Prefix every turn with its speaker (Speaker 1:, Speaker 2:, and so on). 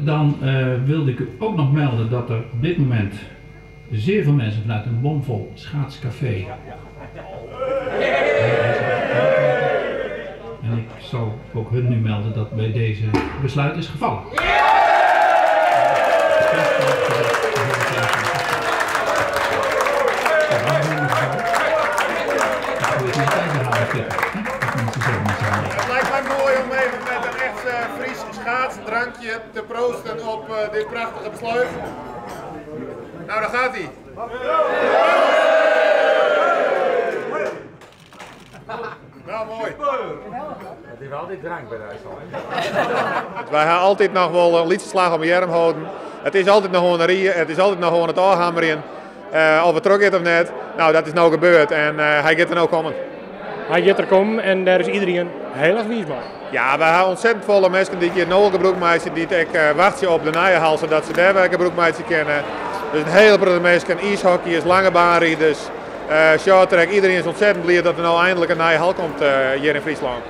Speaker 1: Dan wilde ik u ook nog melden dat er op dit moment zeer veel mensen vanuit een bomvol schaatscafé. En ik zal ook hun nu melden dat bij deze besluit is gevallen.
Speaker 2: Het lijkt mij mooi om even met een echt Fries schaatsdrankje te proosten op dit prachtige besluit. Nou, daar gaat hij. Nou, mooi.
Speaker 3: Het is altijd drank bij Duitsland.
Speaker 2: Wij gaan altijd nog wel een liedslag om je arm houden. Het is altijd nog gewoon een rieën, het is altijd nog gewoon het aanhammeren. Of het terug is of net. Nou, dat is nou gebeurd en hij gaat er nou komen.
Speaker 4: Hij gaat er komen en daar is iedereen heel erg wies bij.
Speaker 2: Ja, wij hebben ontzettend volle mensen die hier nodige broekmeisjes die wachten op de Nijenhal, zodat ze daar welke broekmeisjes kennen. Dus een hele grote mensen, ijshockey is lange baanrijders, shorttrack. Iedereen is ontzettend blij dat er nou eindelijk een Nijenhal komt hier in Friesland.